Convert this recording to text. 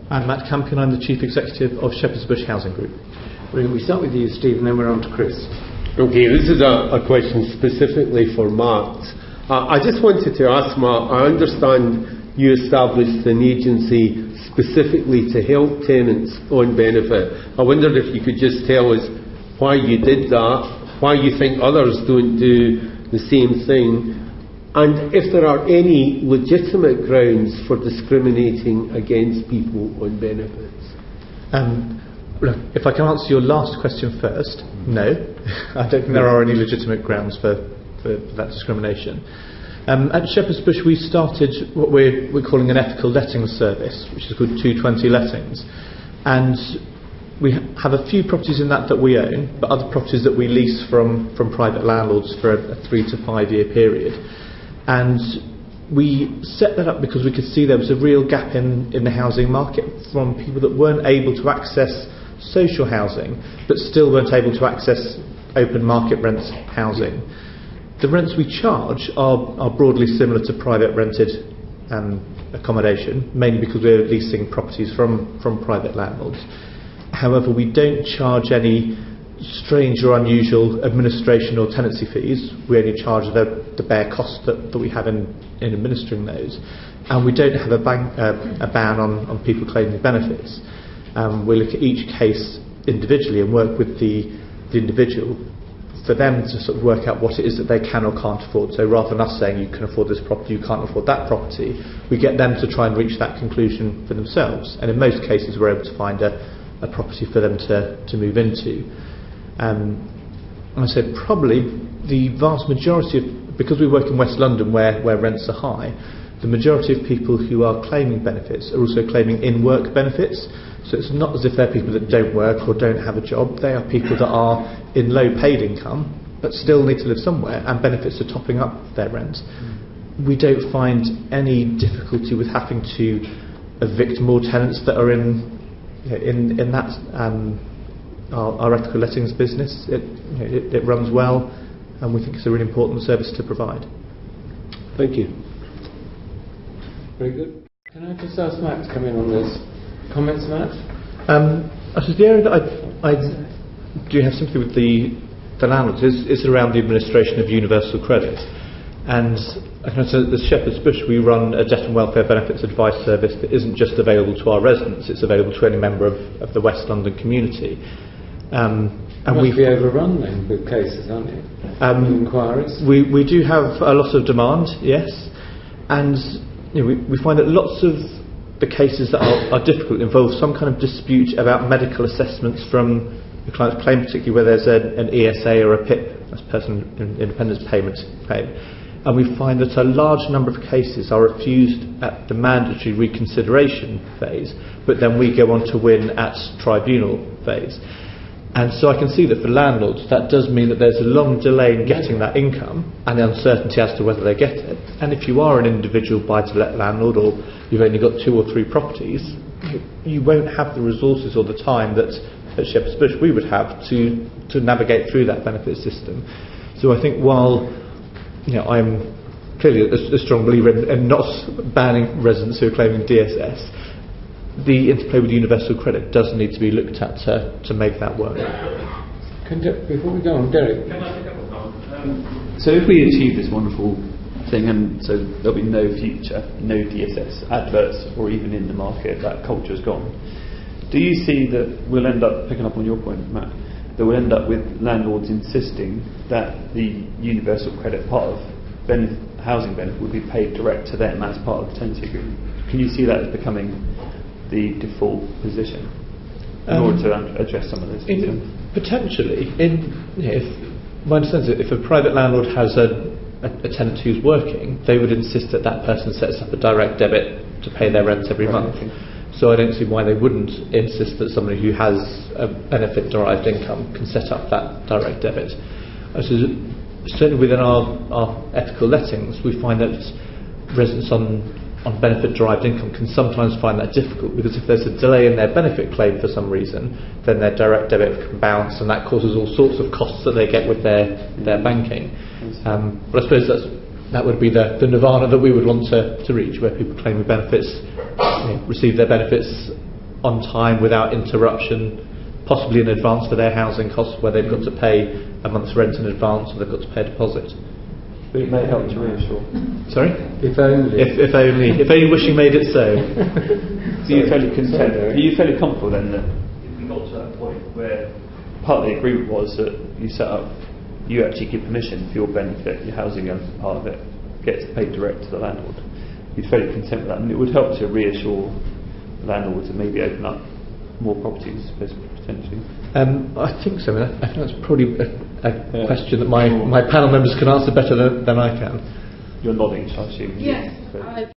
I'm Matt Campion. I'm the Chief Executive of Shepherd's Bush Housing Group. We start with you, Steve, and then we're on to Chris. Okay, this is a question specifically for Matt. I just wanted to ask Matt, I understand you established an agency specifically to help tenants on benefit. I wondered if you could just tell us why you did that, why you think others don't do the same thing, and if there are any legitimate grounds for discriminating against people on benefits. Look, if I can answer your last question first, no. I don't think there are any legitimate grounds for that discrimination. At Shepherd's Bush we started what we're calling an ethical lettings service, which is called 220 Lettings. And we have a few properties in that we own, but other properties that we lease from private landlords for a 3 to 5 year period. And we set that up because we could see there was a real gap in the housing market from people that weren't able to access social housing, but still weren't able to access open market rents housing. The rents we charge are broadly similar to private rented accommodation, mainly because we're leasing properties from private landlords. However, we don't charge any strange or unusual administration or tenancy fees. We only charge the bare cost that we have in administering those, and we don't have a ban on people claiming benefits. We look at each case individually and work with the individual for them to sort of work out what it is that they can or can't afford. So rather than us saying you can afford this property, you can't afford that property, we get them to try and reach that conclusion for themselves. And in most cases we're able to find a property for them to move into. I said probably the vast majority of, because we work in West London where rents are high, the majority of people who are claiming benefits are also claiming in-work benefits. So it's not as if they're people that don't work or don't have a job. They are people that are in low paid income but still need to live somewhere, and benefits are topping up their rent. We don't find any difficulty with having to evict more tenants that are in that our ethical lettings business. It runs well, and we think it's a really important service to provide. Thank you. Very good. Can I just ask Matt to come in on this? Comments, Matt? I suppose the area that I do have sympathy with the landlords is around the administration of universal credit. And at the Shepherd's Bush we run a debt and welfare benefits advice service that isn't just available to our residents, it's available to any member of the West London community. And we must be overrun then with cases, aren't you? Inquiries? We do have a lot of demand, yes. And we find that lots of the cases that are difficult involve some kind of dispute about medical assessments from the client's claim, particularly where there's an ESA or a PIP, that's Person Independence Payment claim. And we find that a large number of cases are refused at the mandatory reconsideration phase, but then we go on to win at tribunal phase. And so I can see that for landlords that does mean that there's a long delay in getting that income and the uncertainty as to whether they get it. And if you are an individual buy-to-let landlord, or you've only got 2 or 3 properties, you won't have the resources or the time that at Shepherd's Bush we would have to navigate through that benefit system. So I think while I'm clearly a strong believer in not banning residents who are claiming DSS, the interplay with universal credit does need to be looked at to make that work. Before we go on, Derek. Can I pick up on that? So if we achieve this wonderful thing, and so there'll be no future, no DSS adverts or even in the market, that culture's gone. Do you see that we'll end up, picking up on your point, Matt, that we'll end up with landlords insisting that the universal credit part of housing benefit will be paid direct to them as part of the tenancy agreement? Can you see that as becoming the default position in order to address some of this? Potentially. If my understanding is if a private landlord has a tenant who's working, they would insist that person sets up a direct debit to pay their rent every month. So I don't see why they wouldn't insist that somebody who has a benefit derived income can set up that direct debit. So certainly within our ethical lettings we find that residents on benefit derived income can sometimes find that difficult, because if there's a delay in their benefit claim for some reason, then their direct debit can bounce, and that causes all sorts of costs that they get with their banking. But I suppose that would be the nirvana that we would want to reach, where people claiming benefits receive their benefits on time without interruption, possibly in advance for their housing costs, where they've got to pay a month's rent in advance or they've got to pay a deposit. But it may help to reassure. Sorry? If only. If only wishing made it so. Are you fairly content? Are you fairly comfortable then that if we got to that point where part of the agreement was that you set up, you actually give permission for your benefit, your housing part of it gets paid direct to the landlord? You're fairly content with that, and it would help to reassure landlords and maybe open up more properties potentially. I think so. I think that's probably a question that my panel members can answer better than I can. You're nodding, so I assume. Yes.